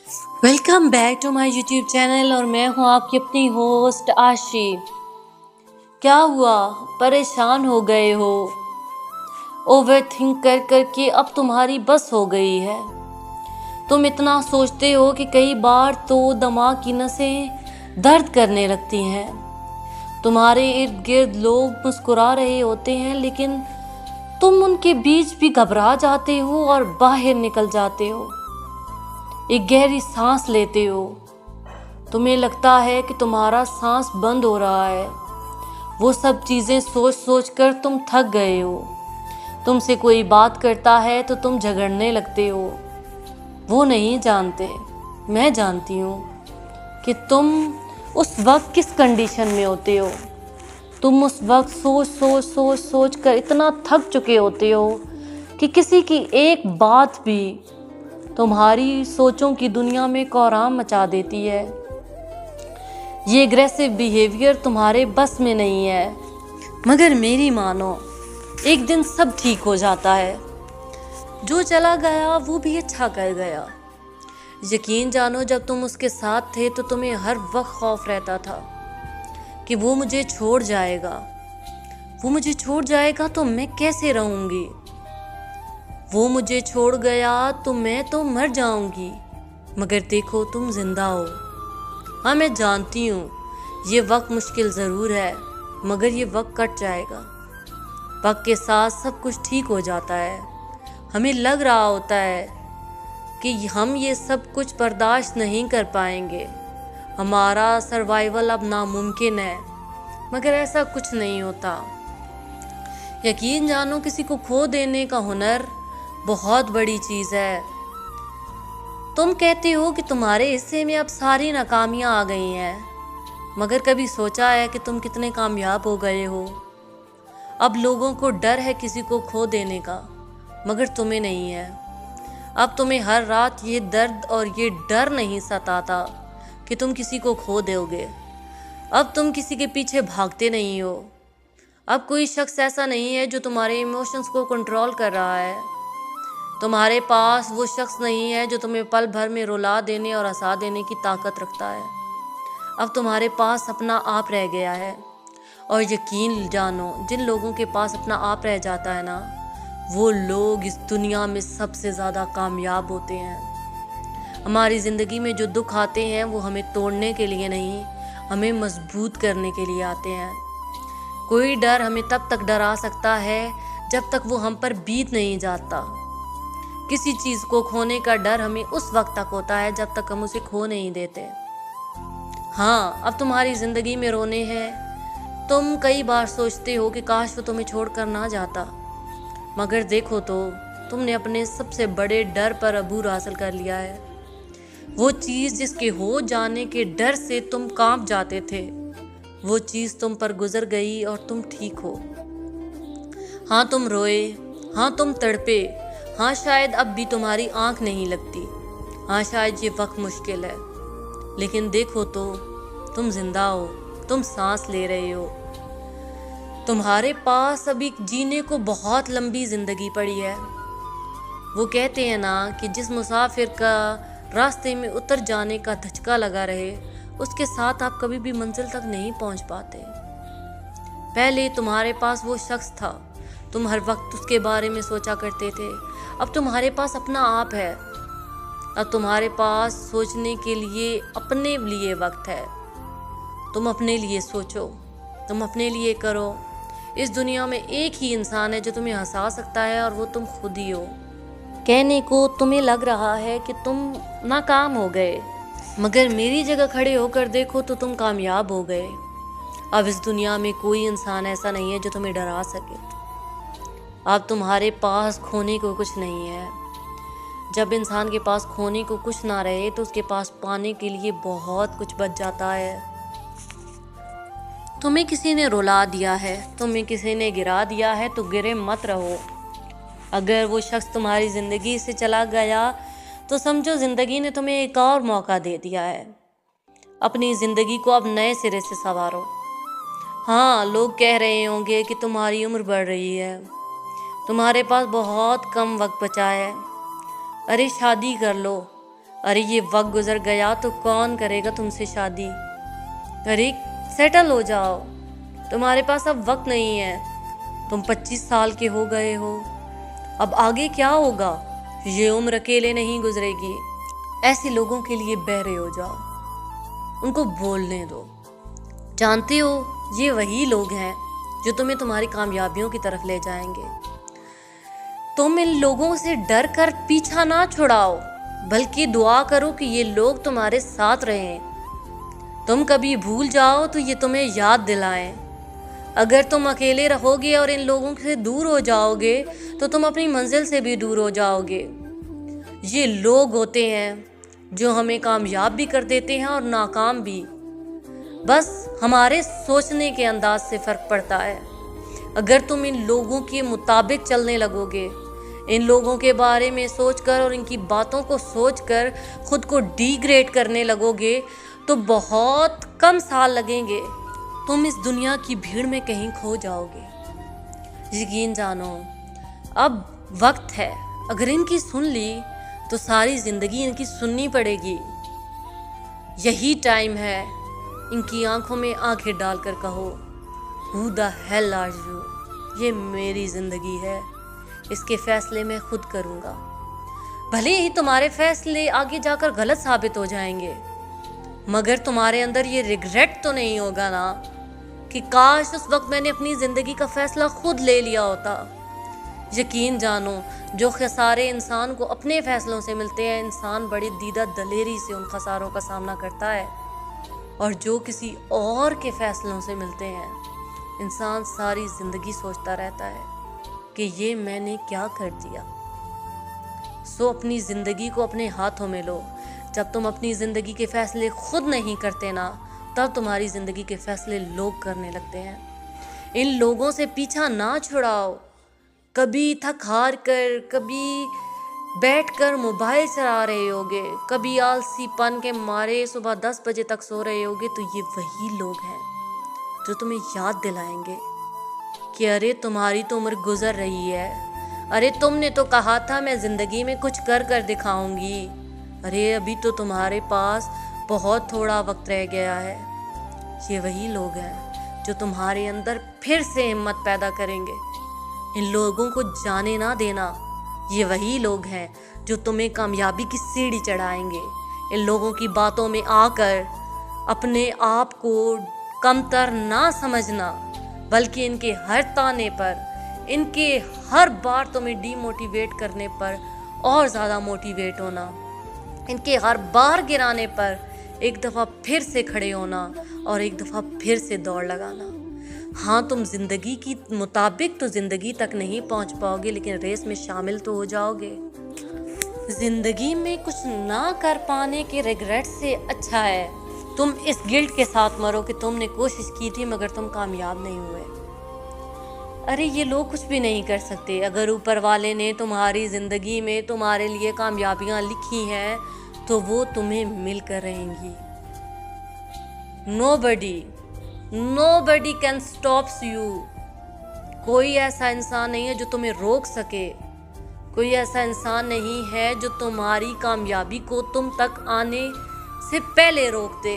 Welcome back to my YouTube channel और मैं हूं आपकी अपनी होस्ट आशी। क्या हुआ, परेशान हो गए हो? ओवर थिंक कर कर के अब तुम्हारी बस हो गई है। तुम इतना सोचते हो कि कई बार तो दिमाग की नसें दर्द करने लगती हैं। तुम्हारे इर्द गिर्द लोग मुस्कुरा रहे होते हैं, लेकिन तुम उनके बीच भी घबरा जाते हो और बाहर निकल जाते हो। एक गहरी सांस लेते हो। तुम्हें लगता है कि तुम्हारा सांस बंद हो रहा है। वो सब चीज़ें सोच सोच कर तुम थक गए हो। तुमसे कोई बात करता है तो तुम झगड़ने लगते हो। वो नहीं जानते, मैं जानती हूँ कि तुम उस वक्त किस कंडीशन में होते हो। तुम उस वक्त सोच कर इतना थक चुके होते हो कि किसी की एक बात भी तुम्हारी सोचों की दुनिया में कोहराम मचा देती है। ये एग्रेसिव बिहेवियर तुम्हारे बस में नहीं है। मगर मेरी मानो, एक दिन सब ठीक हो जाता है। जो चला गया वो भी अच्छा कर गया। यकीन जानो, जब तुम उसके साथ थे तो तुम्हें हर वक्त खौफ रहता था कि वो मुझे छोड़ जाएगा। वो मुझे छोड़ जाएगा तो मैं कैसे रहूंगी? वो मुझे छोड़ गया तो मैं तो मर जाऊंगी। मगर देखो, तुम जिंदा हो। हाँ, मैं जानती हूँ ये वक्त मुश्किल ज़रूर है, मगर ये वक्त कट जाएगा। वक्त के साथ सब कुछ ठीक हो जाता है। हमें लग रहा होता है कि हम ये सब कुछ बर्दाश्त नहीं कर पाएंगे, हमारा सर्वाइवल अब नामुमकिन है। मगर ऐसा कुछ नहीं होता। यकीन जानो, किसी को खो देने का हुनर बहुत बड़ी चीज़ है। तुम कहते हो कि तुम्हारे हिस्से में अब सारी नाकामियां आ गई हैं, मगर कभी सोचा है कि तुम कितने कामयाब हो गए हो? अब लोगों को डर है किसी को खो देने का, मगर तुम्हें नहीं है। अब तुम्हें हर रात ये दर्द और ये डर नहीं सताता कि तुम किसी को खो दोगे। अब तुम किसी के पीछे भागते नहीं हो। अब कोई शख्स ऐसा नहीं है जो तुम्हारे इमोशंस को कंट्रोल कर रहा है। तुम्हारे पास वो शख्स नहीं है जो तुम्हें पल भर में रुला देने और हंसा देने की ताकत रखता है। अब तुम्हारे पास अपना आप रह गया है। और यकीन जानो, जिन लोगों के पास अपना आप रह जाता है ना, वो लोग इस दुनिया में सबसे ज़्यादा कामयाब होते हैं। हमारी ज़िंदगी में जो दुख आते हैं वो हमें तोड़ने के लिए नहीं, हमें मजबूत करने के लिए आते हैं। कोई डर हमें तब तक डरा सकता है जब तक वो हम पर बीत नहीं जाता। किसी चीज़ को खोने का डर हमें उस वक्त तक होता है जब तक हम उसे खो नहीं देते। हाँ, अब तुम्हारी ज़िंदगी में रोने हैं। तुम कई बार सोचते हो कि काश वो तुम्हें छोड़कर ना जाता, मगर देखो तो, तुमने अपने सबसे बड़े डर पर अबूर हासिल कर लिया है। वो चीज़ जिसके हो जाने के डर से तुम कांप जाते थे, वो चीज़ तुम पर गुजर गई और तुम ठीक हो। हाँ, तुम रोए, हाँ तुम तड़पे, हाँ शायद अब भी तुम्हारी आंख नहीं लगती, हाँ शायद ये वक्त मुश्किल है, लेकिन देखो तो, तुम जिंदा हो, तुम सांस ले रहे हो। तुम्हारे पास अभी जीने को बहुत लंबी जिंदगी पड़ी है। वो कहते हैं ना कि जिस मुसाफिर का रास्ते में उतर जाने का धचका लगा रहे, उसके साथ आप कभी भी मंजिल तक नहीं पहुंच पाते। पहले तुम्हारे पास वो शख्स था, तुम हर वक्त उसके बारे में सोचा करते थे। अब तुम्हारे पास अपना आप है। अब तुम्हारे पास सोचने के लिए अपने लिए वक्त है। तुम अपने लिए सोचो, तुम अपने लिए करो। इस दुनिया में एक ही इंसान है जो तुम्हें हंसा सकता है, और वो तुम खुद ही हो। कहने को तुम्हें लग रहा है कि तुम नाकाम हो गए, मगर मेरी जगह खड़े होकर देखो तो तुम कामयाब हो गए। अब इस दुनिया में कोई इंसान ऐसा नहीं है जो तुम्हें डरा सके। अब तुम्हारे पास खोने को कुछ नहीं है। जब इंसान के पास खोने को कुछ ना रहे तो उसके पास पाने के लिए बहुत कुछ बच जाता है। तुम्हें किसी ने रुला दिया है, तुम्हें किसी ने गिरा दिया है, तो गिरे मत रहो। अगर वो शख्स तुम्हारी ज़िंदगी से चला गया तो समझो ज़िंदगी ने तुम्हें एक और मौका दे दिया है। अपनी ज़िंदगी को अब नए सिरे से संवारो। हाँ, लोग कह रहे होंगे कि तुम्हारी उम्र बढ़ रही है, तुम्हारे पास बहुत कम वक्त बचा है। अरे शादी कर लो, अरे ये वक्त गुजर गया तो कौन करेगा तुमसे शादी। अरे सेटल हो जाओ, तुम्हारे पास अब वक्त नहीं है, तुम 25 साल के हो गए हो, अब आगे क्या होगा, ये उम्र अकेले नहीं गुजरेगी। ऐसे लोगों के लिए बहरे हो जाओ, उनको बोलने दो। जानते हो ये वही लोग हैं जो तुम्हें तुम्हारी कामयाबियों की तरफ ले जाएंगे। तुम इन लोगों से डर कर पीछा ना छुड़ाओ, बल्कि दुआ करो कि ये लोग तुम्हारे साथ रहें। तुम कभी भूल जाओ तो ये तुम्हें याद दिलाएं। अगर तुम अकेले रहोगे और इन लोगों से दूर हो जाओगे तो तुम अपनी मंजिल से भी दूर हो जाओगे। ये लोग होते हैं जो हमें कामयाब भी कर देते हैं और नाकाम भी, बस हमारे सोचने के अंदाज से फ़र्क पड़ता है। अगर तुम इन लोगों के मुताबिक चलने लगोगे, इन लोगों के बारे में सोचकर और इनकी बातों को सोचकर खुद को डिग्रेड करने लगोगे तो बहुत कम साल लगेंगे, तुम इस दुनिया की भीड़ में कहीं खो जाओगे। यकीन जानो अब वक्त है, अगर इनकी सुन ली तो सारी ज़िंदगी इनकी सुननी पड़ेगी। यही टाइम है, इनकी आंखों में आंखें डालकर कहो, Who the hell are you? ये मेरी ज़िंदगी है, इसके फैसले मैं खुद करूँगा। भले ही तुम्हारे फैसले आगे जाकर गलत साबित हो जाएंगे, मगर तुम्हारे अंदर ये रिग्रेट तो नहीं होगा ना कि काश उस वक्त मैंने अपनी ज़िंदगी का फैसला खुद ले लिया होता। यकीन जानो जो खसारे इंसान को अपने फैसलों से मिलते हैं, इंसान बड़ी दीदा दलेरी से उन खसारों का सामना करता है, और जो किसी और के फैसलों से मिलते हैं, इंसान सारी ज़िंदगी सोचता रहता है कि ये मैंने क्या कर दिया। सो अपनी ज़िंदगी को अपने हाथों में लो। जब तुम अपनी ज़िंदगी के फैसले खुद नहीं करते ना, तब तुम्हारी ज़िंदगी के फैसले लोग करने लगते हैं। इन लोगों से पीछा ना छुड़ाओ। कभी थक हार कर, कभी बैठकर मोबाइल चला रहे होगे, कभी आलसीपन के मारे सुबह 10 बजे तक सो रहे होगे, तो ये वही लोग हैं जो तुम्हें याद दिलाएंगे कि अरे तुम्हारी तो उम्र गुजर रही है, अरे तुमने तो कहा था मैं ज़िंदगी में कुछ कर कर दिखाऊंगी, अरे अभी तो तुम्हारे पास बहुत थोड़ा वक्त रह गया है। ये वही लोग हैं जो तुम्हारे अंदर फिर से हिम्मत पैदा करेंगे। इन लोगों को जाने ना देना। ये वही लोग हैं जो तुम्हें कामयाबी की सीढ़ी चढ़ाएंगे। इन लोगों की बातों में आकर अपने आप को कमतर ना समझना, बल्कि इनके हर ताने पर, इनके हर बार तुम्हें डीमोटिवेट करने पर और ज़्यादा मोटिवेट होना, इनके हर बार गिराने पर एक दफ़ा फिर से खड़े होना और एक दफ़ा फिर से दौड़ लगाना। हाँ, तुम ज़िंदगी की मुताबिक तो ज़िंदगी तक नहीं पहुँच पाओगे, लेकिन रेस में शामिल तो हो जाओगे। ज़िंदगी में कुछ ना कर पाने के रिग्रेट से अच्छा है तुम इस गिल्ट के साथ मरो कि तुमने कोशिश की थी मगर तुम कामयाब नहीं हुए। अरे ये लोग कुछ भी नहीं कर सकते। अगर ऊपर वाले ने तुम्हारी ज़िंदगी में तुम्हारे लिए कामयाबियाँ लिखी हैं तो वो तुम्हें मिलकर रहेंगी। Nobody can stop you। कोई ऐसा इंसान नहीं है जो तुम्हें रोक सके। कोई ऐसा इंसान नहीं है जो तुम्हारी कामयाबी को तुम तक आने से पहले रोक दे।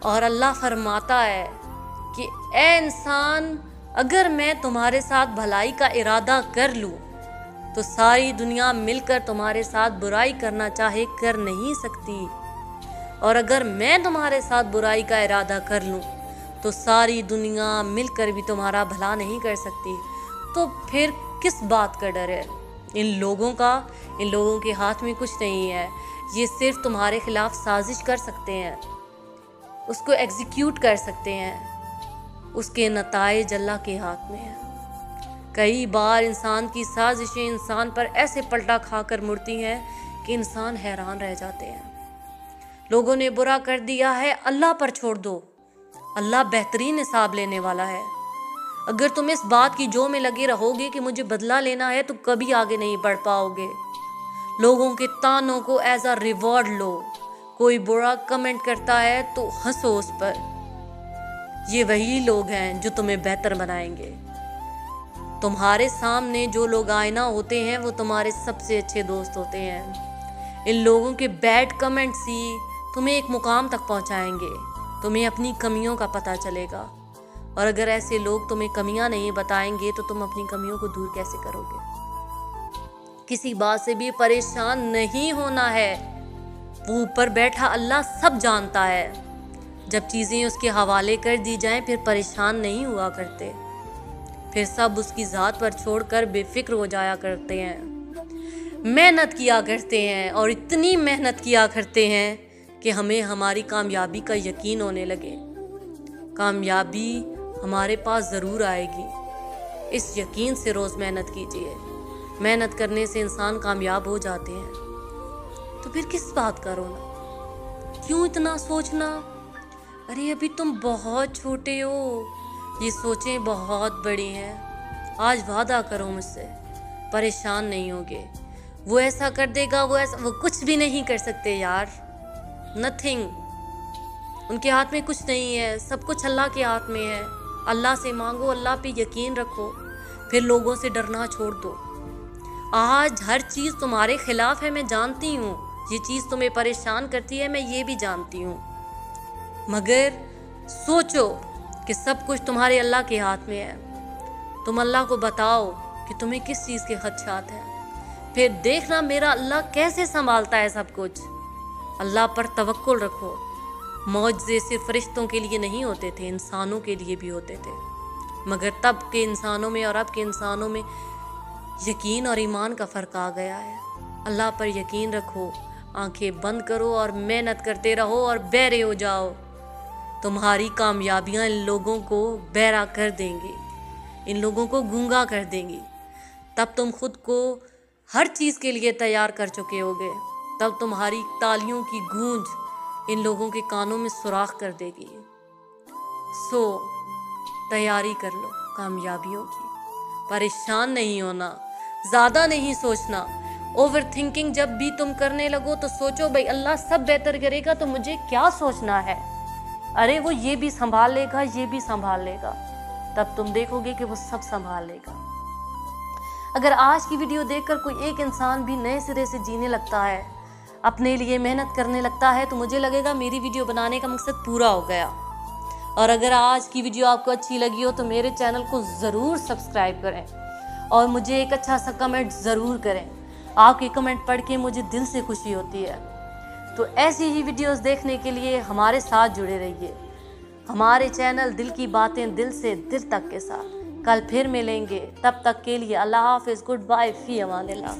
और अल्लाह फरमाता है कि ए इंसान, अगर मैं तुम्हारे साथ भलाई का इरादा कर लूँ तो सारी दुनिया मिलकर तुम्हारे साथ बुराई करना चाहे कर नहीं सकती, और अगर मैं तुम्हारे साथ बुराई का इरादा कर लूँ तो सारी दुनिया मिलकर भी तुम्हारा भला नहीं कर सकती। तो फिर किस बात का डर है? इन लोगों के हाथ में कुछ नहीं है। ये सिर्फ तुम्हारे खिलाफ साजिश कर सकते हैं, उसको एग्जीक्यूट कर सकते हैं। उसके नताइज अल्लाह के हाथ में है। कई बार इंसान की साजिशें इंसान पर ऐसे पलटा खाकर मुड़ती हैं कि इंसान हैरान रह जाते हैं। लोगों ने बुरा कर दिया है, अल्लाह पर छोड़ दो, अल्लाह बेहतरीन हिसाब लेने वाला है। अगर तुम इस बात की जो में लगे रहोगे कि मुझे बदला लेना है, तो कभी आगे नहीं बढ़ पाओगे। लोगों के तानों को एज अ रिवॉर्ड लो। कोई बुरा कमेंट करता है तो हंसो उस पर। ये वही लोग हैं जो तुम्हें बेहतर बनाएंगे। तुम्हारे सामने जो लोग आईना होते हैं वो तुम्हारे सबसे अच्छे दोस्त होते हैं। इन लोगों के बैड कमेंट्स ही तुम्हें एक मुकाम तक पहुंचाएंगे। तुम्हें अपनी कमियों का पता चलेगा, और अगर ऐसे लोग तुम्हें कमियां नहीं बताएंगे तो तुम अपनी कमियों को दूर कैसे करोगे। किसी बात से भी परेशान नहीं होना है, वो ऊपर बैठा अल्लाह सब जानता है। जब चीज़ें उसके हवाले कर दी जाएं फिर परेशान नहीं हुआ करते, फिर सब उसकी ज़ात पर छोड़कर बेफिक्र हो जाया करते हैं। मेहनत किया करते हैं और इतनी मेहनत किया करते हैं कि हमें हमारी कामयाबी का यकीन होने लगे। कामयाबी हमारे पास ज़रूर आएगी, इस यकीन से रोज़ मेहनत कीजिए। मेहनत करने से इंसान कामयाब हो जाते हैं। तो फिर किस बात का रोना, क्यों इतना सोचना। अरे अभी तुम बहुत छोटे हो, ये सोचें बहुत बड़ी हैं। आज वादा करो मुझसे, परेशान नहीं होगे। वो ऐसा कर देगा, वो कुछ भी नहीं कर सकते यार, नथिंग। उनके हाथ में कुछ नहीं है, सब कुछ अल्लाह के हाथ में है। अल्लाह से मांगो, अल्लाह पे यकीन रखो, फिर लोगों से डरना छोड़ दो। आज हर चीज़ तुम्हारे खिलाफ है, मैं जानती हूँ। ये चीज़ तुम्हें परेशान करती है, मैं ये भी जानती हूँ, मगर सोचो कि सब कुछ तुम्हारे अल्लाह के हाथ में है। तुम अल्लाह को बताओ कि तुम्हें किस चीज़ के खदशात हैं, फिर देखना मेरा अल्लाह कैसे संभालता है सब कुछ। अल्लाह पर तवक्कुल रखो। मौजज़े सिर्फ फरिश्तों के लिए नहीं होते थे, इंसानों के लिए भी होते थे, मगर तब के इंसानों में और अब के इंसानों में यकीन और ईमान का फ़र्क आ गया है। अल्लाह पर यकीन रखो, आंखें बंद करो और मेहनत करते रहो और बहरे हो जाओ। तुम्हारी कामयाबियां इन लोगों को बहरा कर देंगी, इन लोगों को गूंगा कर देंगी। तब तुम खुद को हर चीज़ के लिए तैयार कर चुके होगे। तब तुम्हारी तालियों की गूंज इन लोगों के कानों में सुराख कर देगी। सो तैयारी कर लो कामयाबियों की। परेशान नहीं होना, ज़्यादा नहीं सोचना। ओवर थिंकिंग जब भी तुम करने लगो तो सोचो भाई अल्लाह सब बेहतर करेगा तो मुझे क्या सोचना है। अरे वो ये भी संभाल लेगा, ये भी संभाल लेगा, तब तुम देखोगे कि वो सब संभाल लेगा। अगर आज की वीडियो देखकर कोई एक इंसान भी नए सिरे से जीने लगता है, अपने लिए मेहनत करने लगता है, तो मुझे लगेगा मेरी वीडियो बनाने का मकसद पूरा हो गया। और अगर आज की वीडियो आपको अच्छी लगी हो तो मेरे चैनल को ज़रूर सब्सक्राइब करें और मुझे एक अच्छा सा कमेंट ज़रूर करें। आपके कमेंट पढ़ के मुझे दिल से खुशी होती है। तो ऐसी ही वीडियोस देखने के लिए हमारे साथ जुड़े रहिए। हमारे चैनल दिल की बातें दिल से दिल तक के साथ कल फिर मिलेंगे। तब तक के लिए अल्लाह हाफिज़, गुड बाय, फ़ी अमानिल्लाह।